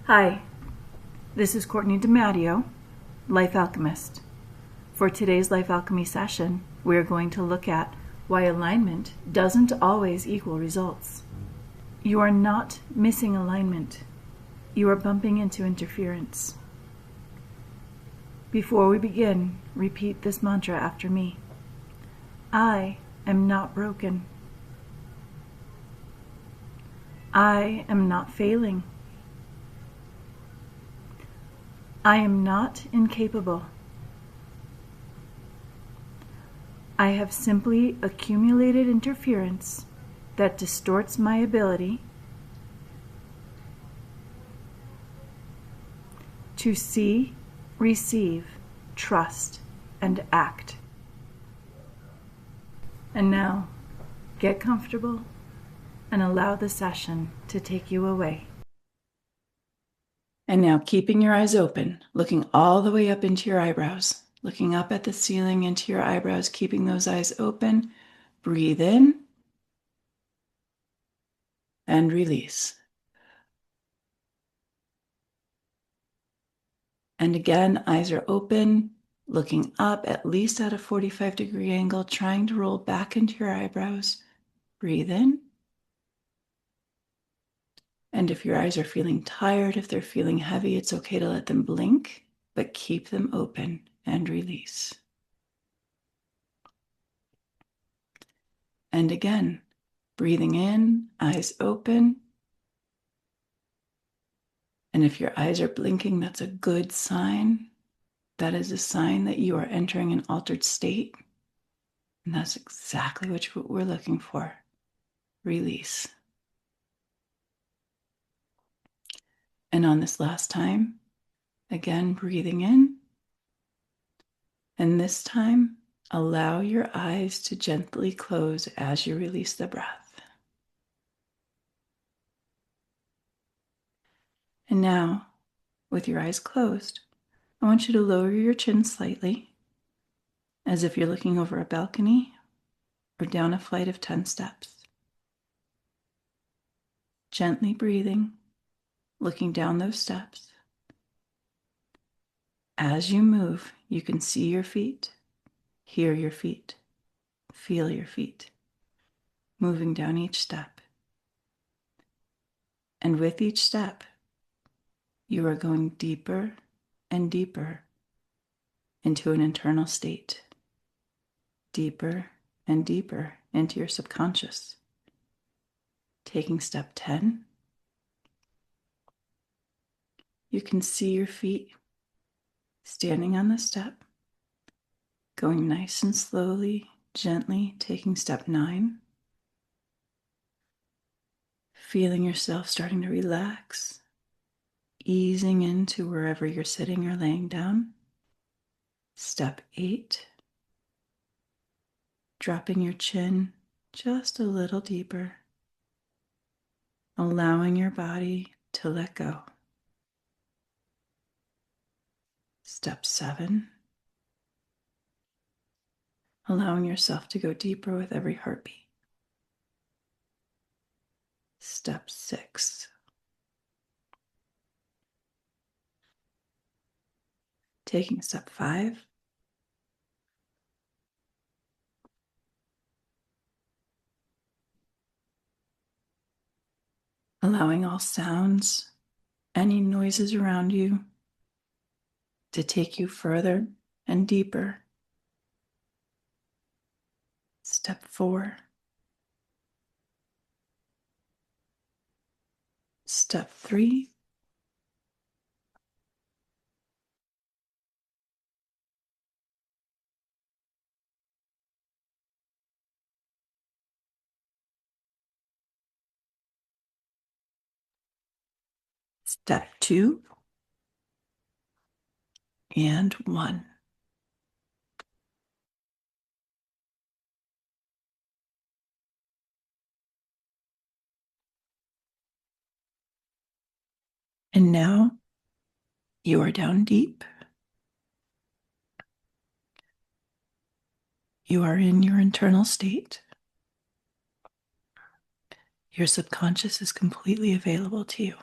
Hi, this is Courtney DeMatteo, Life Alchemist. For today's Life Alchemy session, we are going to look at why alignment doesn't always equal results. You are not missing alignment. You are bumping into interference. Before we begin, repeat this mantra after me. I am not broken. I am not failing. I am not incapable. I have simply accumulated interference that distorts my ability to see, receive, trust, and act. And now, get comfortable and allow the session to take you away. And now, keeping your eyes open, looking all the way up into your eyebrows, looking up at the ceiling into your eyebrows, keeping those eyes open, breathe in and release. And again, eyes are open, looking up at least at a 45-degree angle, trying to roll back into your eyebrows. Breathe in. And if your eyes are feeling tired, if they're feeling heavy, it's okay to let them blink, but keep them open and release. And again, breathing in, eyes open. And if your eyes are blinking, that's a good sign. That is a sign that you are entering an altered state. And that's exactly what we're looking for. Release. And on this last time, again, breathing in. And this time, allow your eyes to gently close as you release the breath. And now, with your eyes closed, I want you to lower your chin slightly, as if you're looking over a balcony or down a flight of 10 steps. Gently breathing, looking down those steps. As you move, you can see your feet, hear your feet, feel your feet, moving down each step. And with each step, you are going deeper and deeper into an internal state, deeper and deeper into your subconscious. Taking step 10, you can see your feet standing on the step, going nice and slowly, gently, taking step 9, feeling yourself starting to relax, easing into wherever you're sitting or laying down. Step 8, dropping your chin just a little deeper, allowing your body to let go. Step 7, allowing yourself to go deeper with every heartbeat. Step 6, taking step 5, allowing all sounds, any noises around you to take you further and deeper. Step 4, step 3, step 2, and 1. And now you are down deep. You are in your internal state. Your subconscious is completely available to you.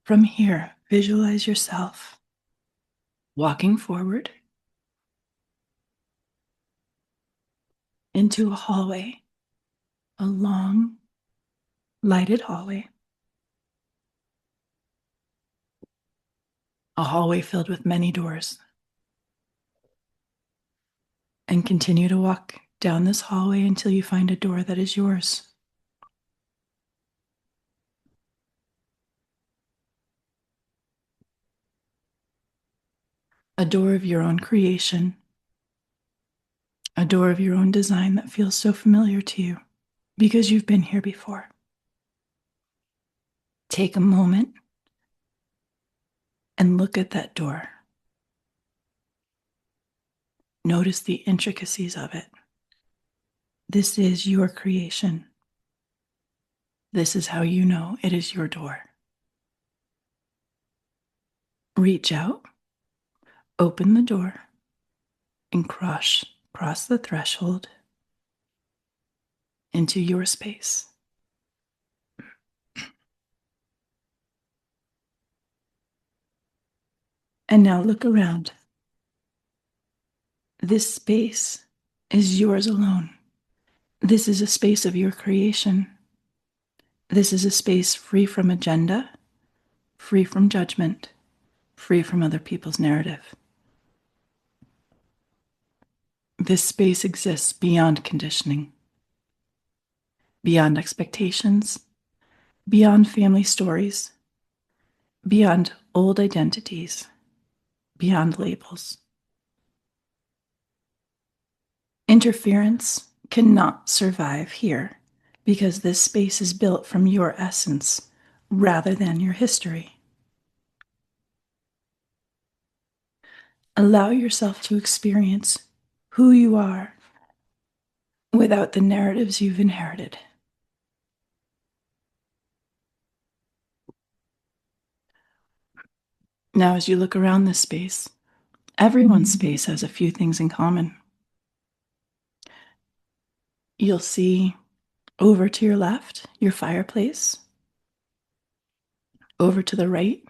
From here, visualize yourself walking forward into a hallway, a long, lighted hallway, a hallway filled with many doors. And continue to walk down this hallway until you find a door that is yours. A door of your own creation, a door of your own design that feels so familiar to you because you've been here before. Take a moment and look at that door. Notice the intricacies of it. This is your creation. This is how you know it is your door. Reach out, open the door, and cross the threshold into your space. And now look around. This space is yours alone. This is a space of your creation. This is a space free from agenda, free from judgment, free from other people's narrative. This space exists beyond conditioning, beyond expectations, beyond family stories, beyond old identities, beyond labels. Interference cannot survive here because this space is built from your essence rather than your history. Allow yourself to experience who you are without the narratives you've inherited. Now, as you look around this space, everyone's space has a few things in common. You'll see over to your left, your fireplace. Over to the right,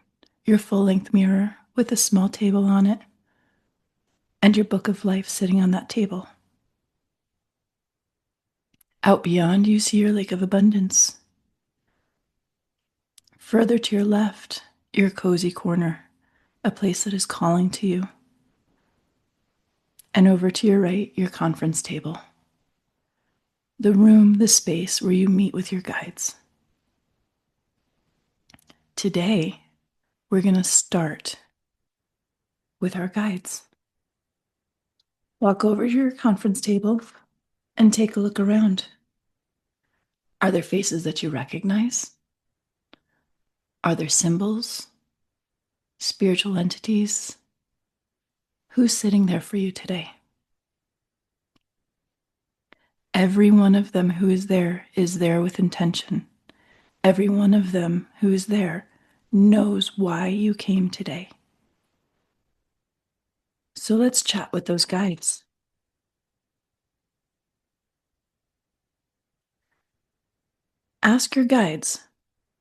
your full-length mirror with a small table on it, and your book of life sitting on that table. Out beyond, you see your lake of abundance. Further to your left, your cozy corner, a place that is calling to you. And over to your right, your conference table. The room, the space where you meet with your guides. Today, we're going to start with our guides. Walk over to your conference table and take a look around. Are there faces that you recognize? Are there symbols? Spiritual entities? Who's sitting there for you today? Every one of them who is there with intention. Every one of them who is there knows why you came today. So let's chat with those guides. Ask your guides,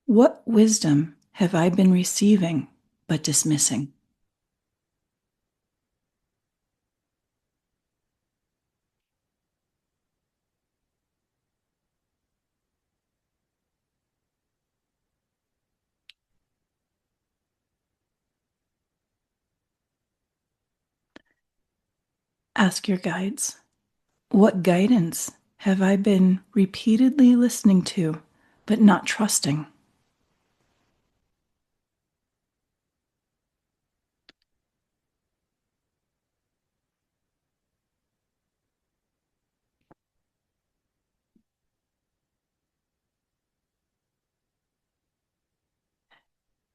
what wisdom have I been receiving but dismissing? Ask your guides, what guidance have I been repeatedly listening to but not trusting?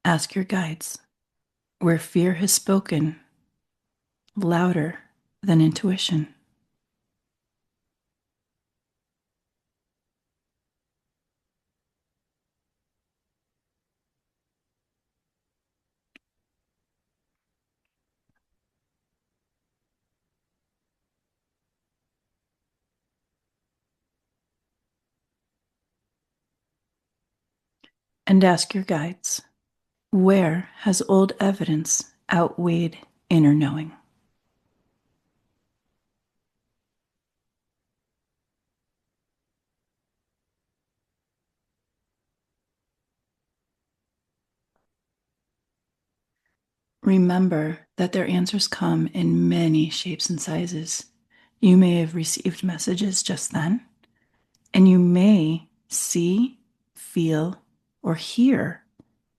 Ask your guides, where fear has spoken louder than intuition. And ask your guides, Where has old evidence outweighed inner knowing? Remember that their answers come in many shapes and sizes. You may have received messages just then, and you may see, feel, or hear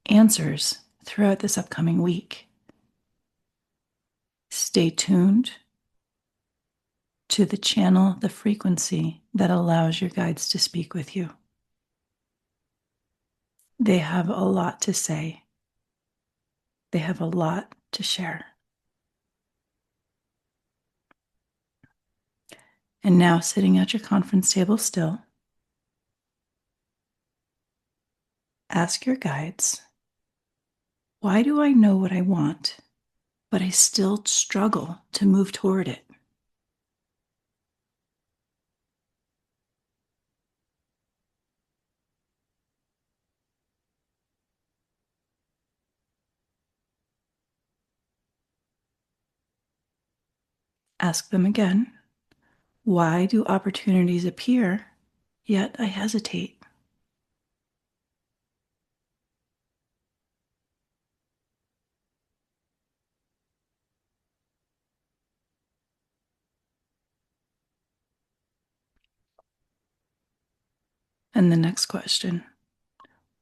answers throughout this upcoming week. Stay tuned to the channel, the frequency that allows your guides to speak with you. They have a lot to say. They have a lot to share. And now, sitting at your conference table still, ask your guides, why do I know what I want, but I still struggle to move toward it? Ask them again, why do opportunities appear, yet I hesitate? And the next question,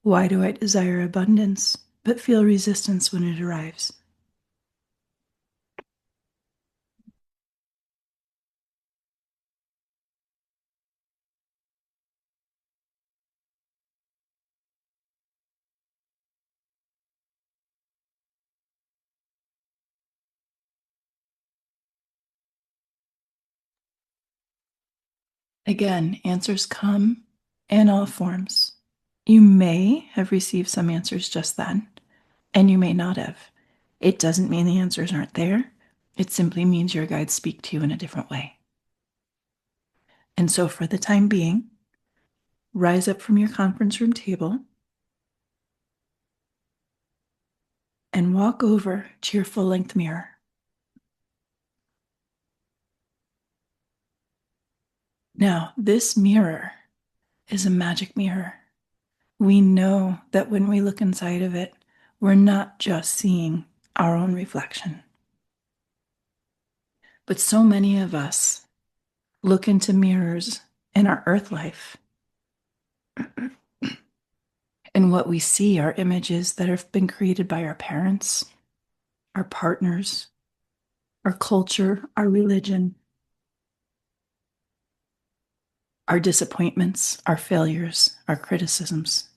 why do I desire abundance, but feel resistance when it arrives? Again, answers come in all forms. You may have received some answers just then, and you may not have. It doesn't mean the answers aren't there. It simply means your guides speak to you in a different way. And so, for the time being, rise up from your conference room table and walk over to your full length mirror. Now, this mirror is a magic mirror. We know that when we look inside of it, we're not just seeing our own reflection. But so many of us look into mirrors in our earth life, and what we see are images that have been created by our parents, our partners, our culture, our religion, our disappointments, our failures, our criticisms.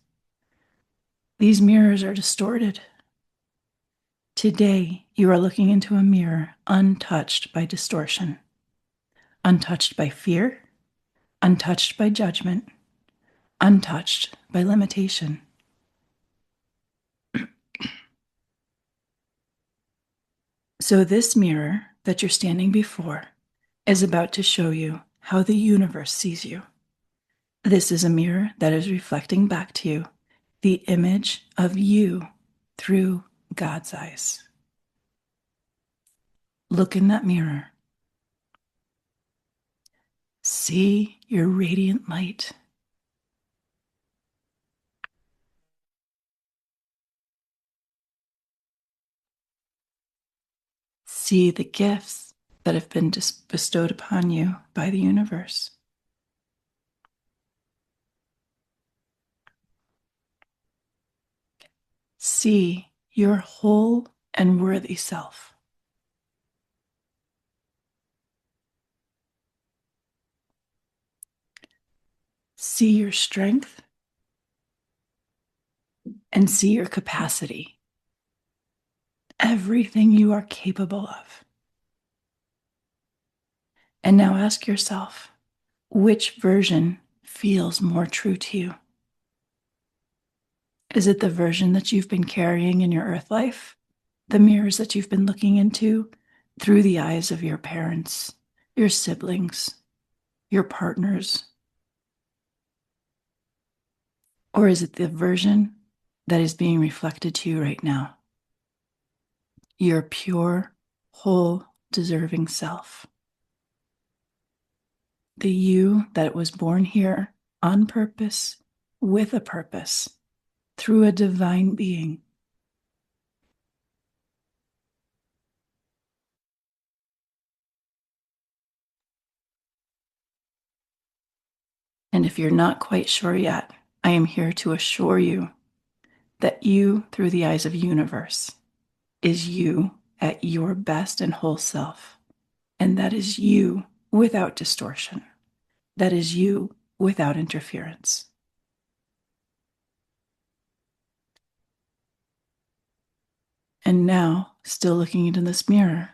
These mirrors are distorted. Today, you are looking into a mirror untouched by distortion, untouched by fear, untouched by judgment, untouched by limitation. So, this mirror that you're standing before is about to show you how the universe sees you. This is a mirror that is reflecting back to you the image of you through God's eyes. Look in that mirror. See your radiant light. See the gifts that have been bestowed upon you by the universe. See your whole and worthy self. See your strength and see your capacity. Everything you are capable of. And now ask yourself, which version feels more true to you? Is it the version that you've been carrying in your earth life? The mirrors that you've been looking into through the eyes of your parents, your siblings, your partners? Or is it the version that is being reflected to you right now. Your pure, whole, deserving self. The you that was born here on purpose, with a purpose, through a divine being. And if you're not quite sure yet, I am here to assure you that you, through the eyes of universe, is you at your best and whole self. And that is you without distortion. That is you without interference. And now, still looking into this mirror,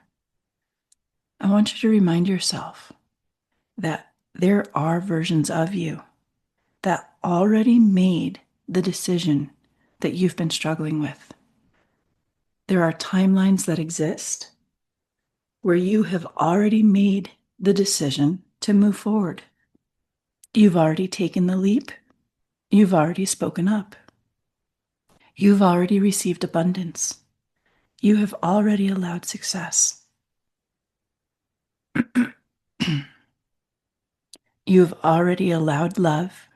I want you to remind yourself that there are versions of you that already made the decision that you've been struggling with. There are timelines that exist where you have already made the decision to move forward. You've already taken the leap. You've already spoken up. You've already received abundance. You have already allowed success. You've already allowed love.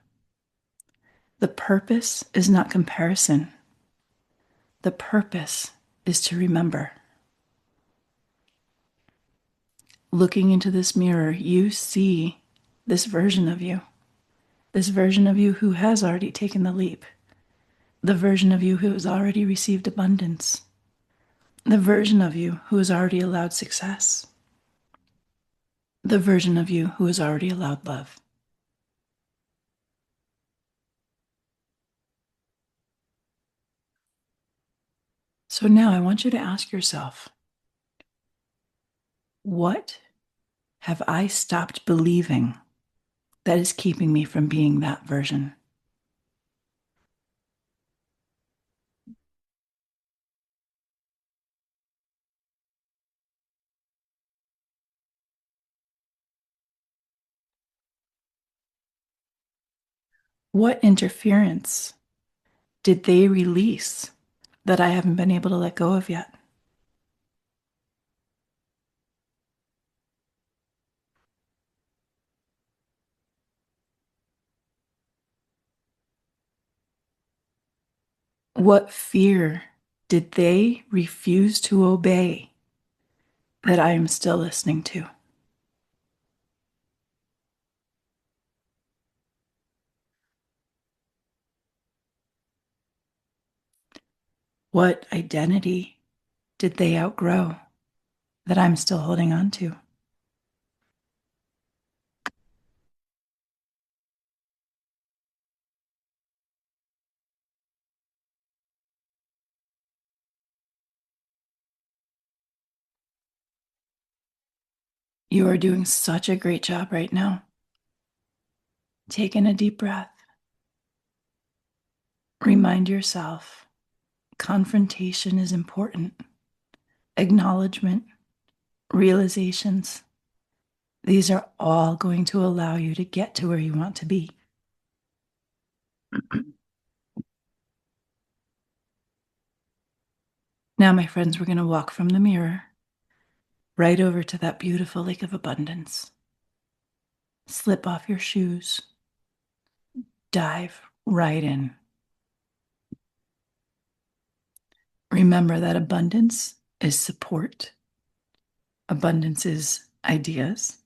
The purpose is not comparison. The purpose is to remember. Looking into this mirror, you see this version of you who has already taken the leap, the version of you who has already received abundance, the version of you who has already allowed success, the version of you who has already allowed love. So now I want you to ask yourself, what have I stopped believing that is keeping me from being that version? What interference did they release that I haven't been able to let go of yet? What fear did they refuse to obey that I am still listening to? What identity did they outgrow that I'm still holding on to? You are doing such a great job right now. Take in a deep breath. Remind yourself, confrontation is important. Acknowledgement, realizations, these are all going to allow you to get to where you want to be. Now, my friends, we're going to walk from the mirror right over to that beautiful lake of abundance. Slip off your shoes. Dive right in. Remember that abundance is support. Abundance is ideas,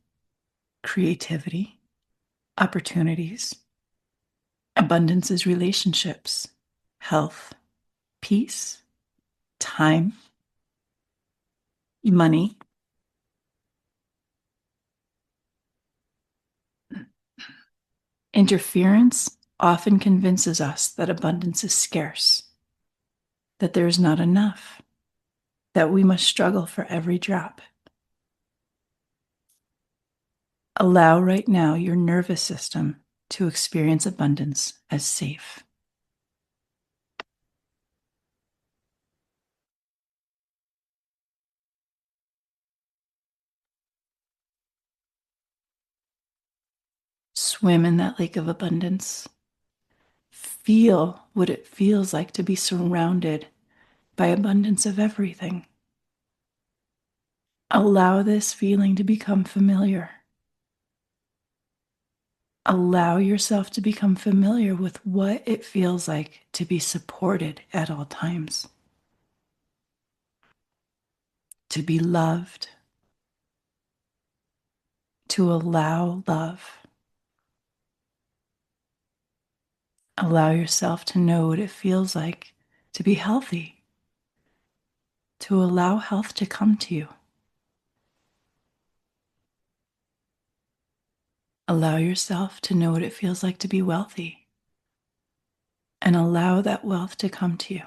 creativity, opportunities. Abundance is relationships, health, peace, time, money. Interference often convinces us that abundance is scarce, that there is not enough, that we must struggle for every drop. Allow right now your nervous system to experience abundance as safe. Swim in that lake of abundance. Feel what it feels like to be surrounded by abundance of everything. Allow this feeling to become familiar. Allow yourself to become familiar with what it feels like to be supported at all times, to be loved, to allow love. Allow yourself to know what it feels like to be healthy, to allow health to come to you. Allow yourself to know what it feels like to be wealthy, and allow that wealth to come to you.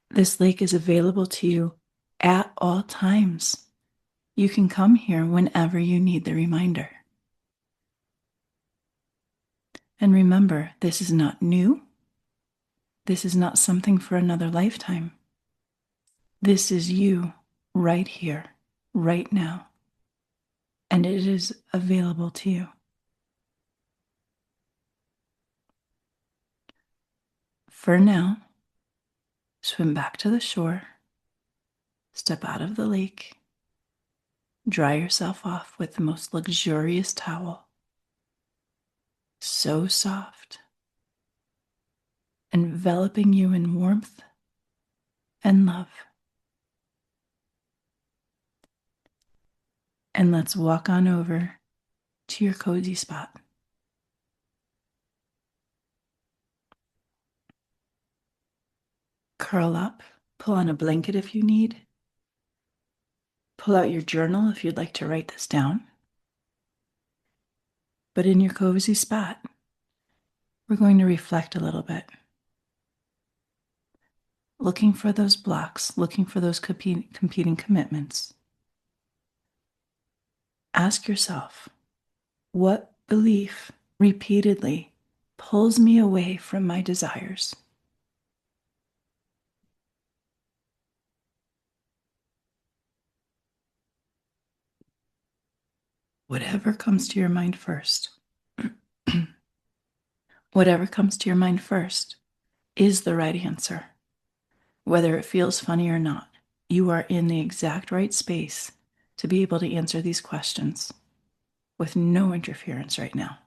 This lake is available to you at all times. You can come here whenever you need the reminder. And remember, this is not new. This is not something for another lifetime. This is you right here, right now. And it is available to you. For now, swim back to the shore, step out of the lake, dry yourself off with the most luxurious towel. So soft, enveloping you in warmth and love. And let's walk on over to your cozy spot. Curl up, pull on a blanket if you need. Pull out your journal if you'd like to write this down. But in your cozy spot, we're going to reflect a little bit. Looking for those blocks, looking for those competing commitments. Ask yourself, what belief repeatedly pulls me away from my desires? Whatever comes to your mind first. Whatever comes to your mind first is the right answer. Whether it feels funny or not, you are in the exact right space to be able to answer these questions with no interference right now.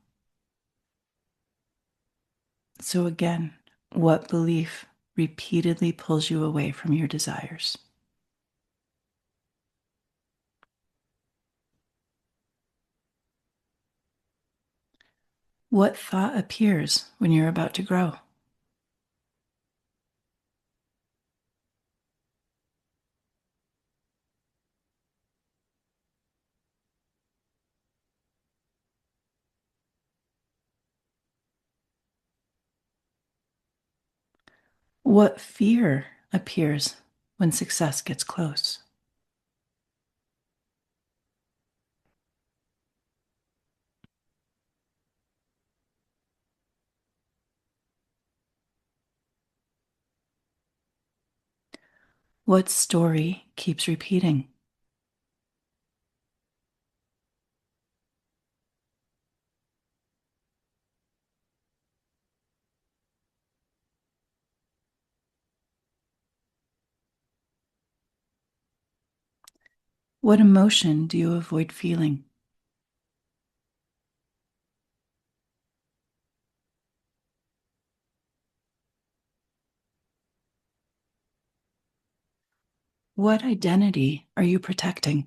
So again, what belief repeatedly pulls you away from your desires? What thought appears when you're about to grow? What fear appears when success gets close? What story keeps repeating? What emotion do you avoid feeling? What identity are you protecting?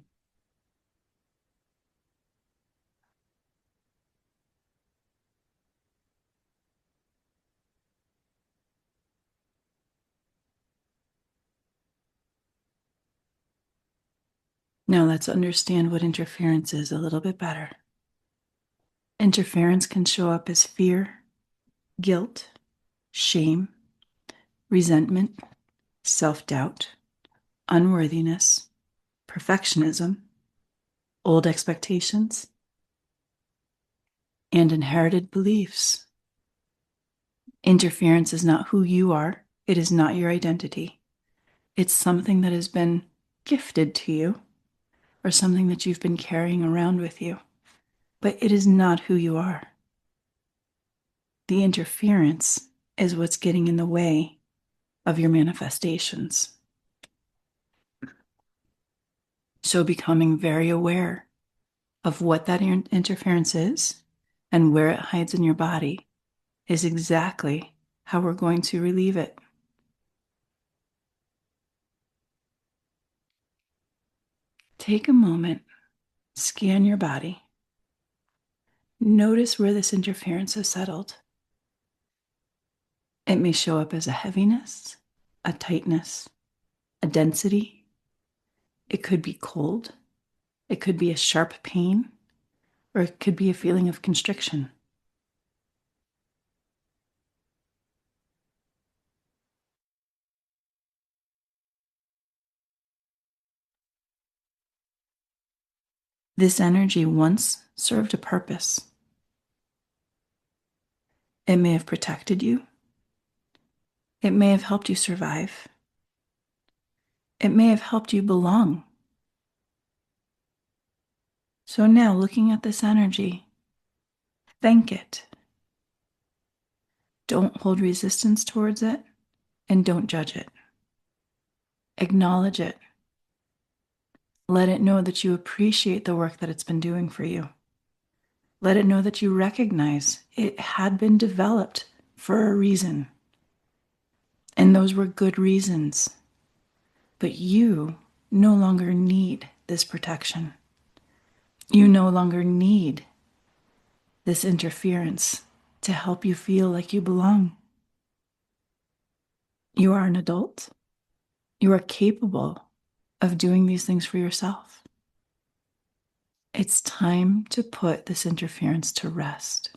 Now let's understand what interference is a little bit better. Interference can show up as fear, guilt, shame, resentment, self-doubt, unworthiness, perfectionism, old expectations, and inherited beliefs. Interference is not who you are. It is not your identity. It's something that has been gifted to you or something that you've been carrying around with you, but it is not who you are. The interference is what's getting in the way of your manifestations. So becoming very aware of what that interference is and where it hides in your body is exactly how we're going to relieve it. Take a moment, scan your body. Notice where this interference has settled. It may show up as a heaviness, a tightness, a density. It could be cold. It could be a sharp pain, or it could be a feeling of constriction. This energy once served a purpose. It may have protected you. It may have helped you survive. It may have helped you belong. So now, looking at this energy, thank it. Don't hold resistance towards it, and don't judge it. Acknowledge it. Let it know that you appreciate the work that it's been doing for you. Let it know that you recognize it had been developed for a reason. And those were good reasons. But you no longer need this protection. You no longer need this interference to help you feel like you belong. You are an adult. You are capable of doing these things for yourself. It's time to put this interference to rest.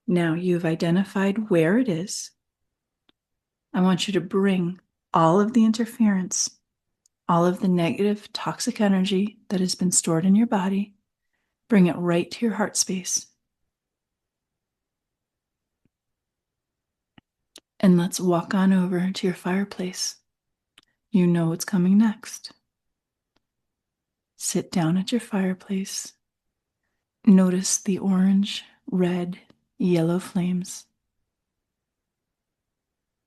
Now you've identified where it is. I want you to bring all of the interference, all of the negative, toxic energy that has been stored in your body, bring it right to your heart space. And let's walk on over to your fireplace. You know what's coming next. Sit down at your fireplace. Notice the orange, red, yellow flames.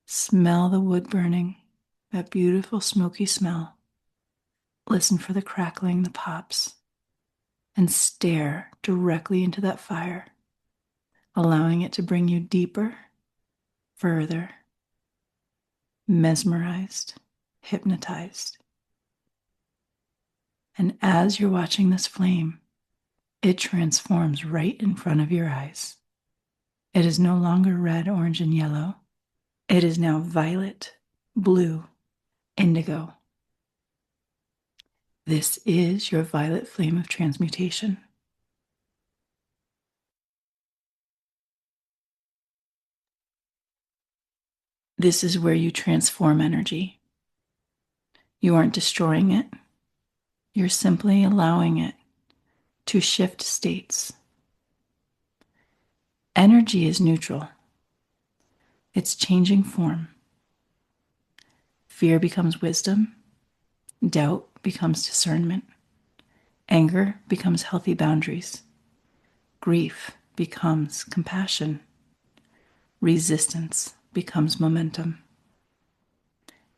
Smell the wood burning, that beautiful smoky smell. Listen for the crackling, the pops, and stare directly into that fire, allowing it to bring you deeper, further, mesmerized, hypnotized. And as you're watching this flame, it transforms right in front of your eyes. It is no longer red, orange, and yellow. It is now violet, blue, indigo. This is your violet flame of transmutation. This is where you transform energy. You aren't destroying it. You're simply allowing it to shift states. Energy is neutral. It's changing form. Fear becomes wisdom. Doubt becomes discernment. Anger becomes healthy boundaries. Grief becomes compassion. Resistance becomes momentum.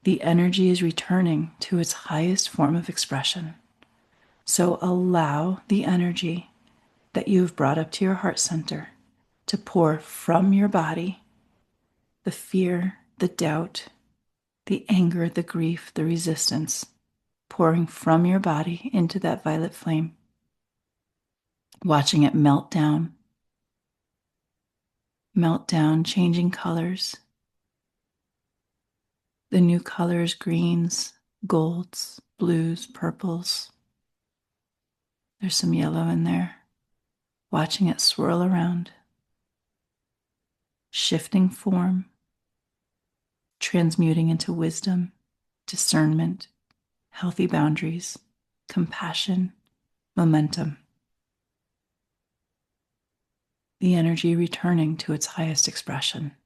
The energy is returning to its highest form of expression. So allow the energy that you've brought up to your heart center to pour from your body, the fear, the doubt, the anger, the grief, the resistance, pouring from your body into that violet flame, watching it melt down, changing colors. The new colors, greens, golds, blues, purples. There's some yellow in there. Watching it swirl around, shifting form, transmuting into wisdom, discernment, healthy boundaries, compassion, momentum. The energy returning to its highest expression.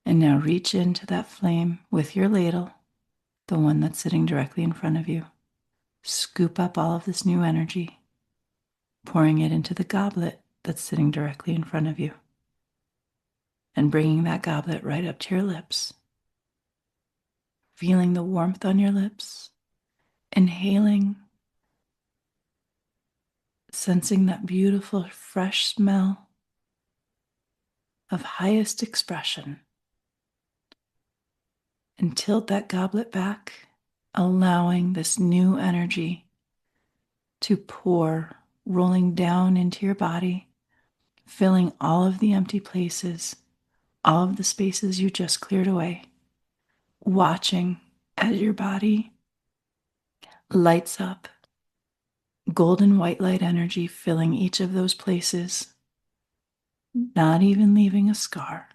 And now reach into that flame with your ladle, the one that's sitting directly in front of you. scoop up all of this new energy, pouring it into the goblet that's sitting directly in front of you, and bringing that goblet right up to your lips, feeling the warmth on your lips, inhaling, sensing that beautiful, fresh smell of highest expression, and tilt that goblet back, allowing this new energy to pour, rolling down into your body, filling all of the empty places, all of the spaces you just cleared away, watching as your body lights up, golden white light energy filling each of those places, not even leaving a scar,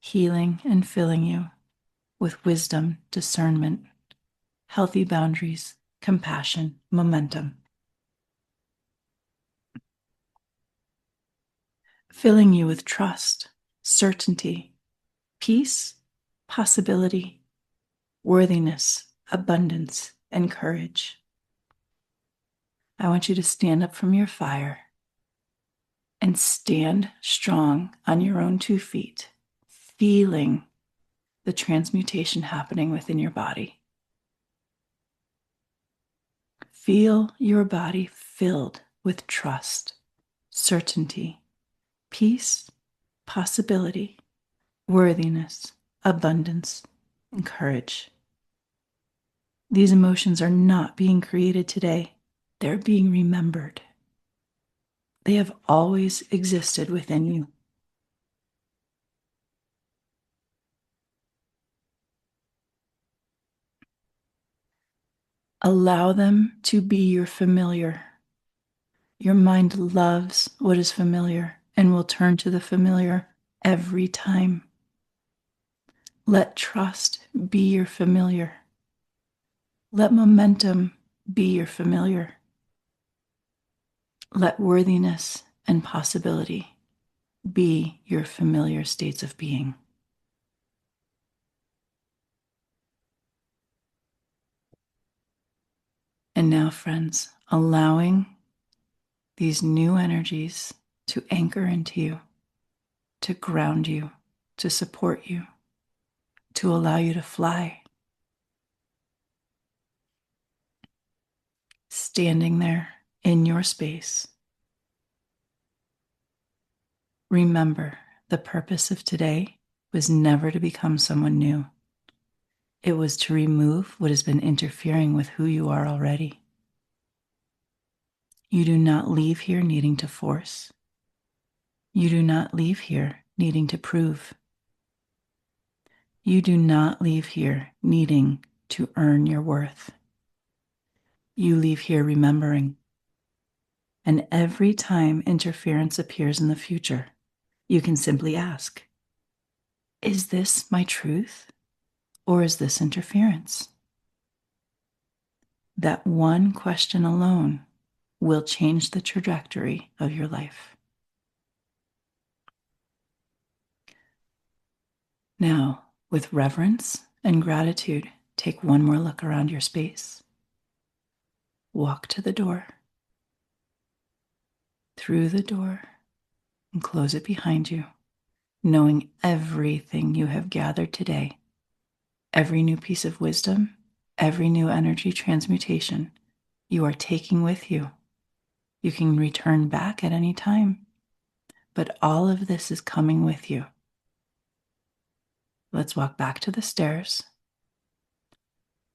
healing and filling you with wisdom, discernment, healthy boundaries, compassion, momentum. Filling you with trust, certainty, peace, possibility, worthiness, abundance, and courage. I want you to stand up from your fire and stand strong on your own 2 feet, feeling the transmutation happening within your body. Feel your body filled with trust, certainty, peace, possibility, worthiness, abundance, and courage. These emotions are not being created today. They're being remembered. They have always existed within you. Allow them to be your familiar. Your mind loves what is familiar and will turn to the familiar every time. Let trust be your familiar. Let momentum be your familiar. Let worthiness and possibility be your familiar states of being. And now, friends, allowing these new energies to anchor into you, to ground you, to support you, to allow you to fly. Standing there in your space, remember the purpose of today was never to become someone new. It was to remove what has been interfering with who you are already. You do not leave here needing to force. You do not leave here needing to prove. You do not leave here needing to earn your worth. You leave here remembering. And every time interference appears in the future, you can simply ask, is this my truth or is this interference? That one question alone will change the trajectory of your life. Now, with reverence and gratitude, take one more look around your space. Walk to the door, through the door, and close it behind you, knowing everything you have gathered today, every new piece of wisdom, every new energy transmutation you are taking with you. You can return back at any time, but all of this is coming with you. Let's walk back to the stairs,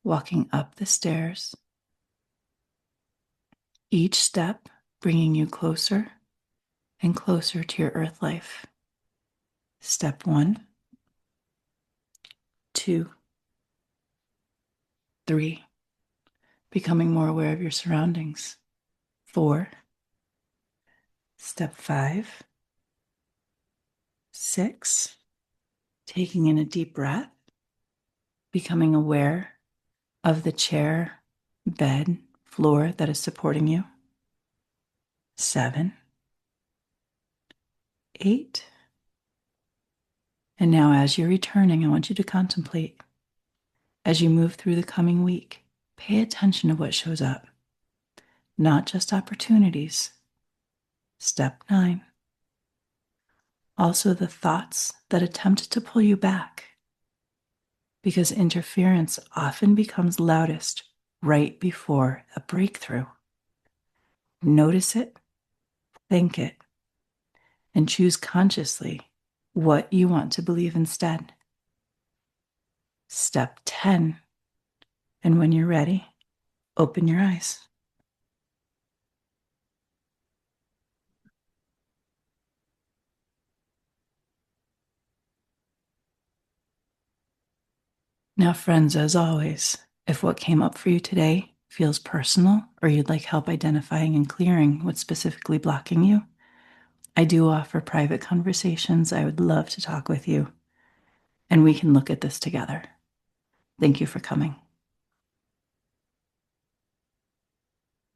walking up the stairs, each step bringing you closer and closer to your earth life. Step 1, 2, 3, becoming more aware of your surroundings. 4, step 5, 6, taking in a deep breath, becoming aware of the chair, bed, floor that is supporting you. 7, 8, and now as you're returning, I want you to contemplate as you move through the coming week. Pay attention to what shows up, not just opportunities. Step 9. Also the thoughts that attempt to pull you back, because interference often becomes loudest right before a breakthrough. Notice it, think it, and choose consciously what you want to believe instead. Step 10. And when you're ready, open your eyes. Now, friends, as always, if what came up for you today feels personal or you'd like help identifying and clearing what's specifically blocking you, I do offer private conversations. I would love to talk with you, and we can look at this together. Thank you for coming.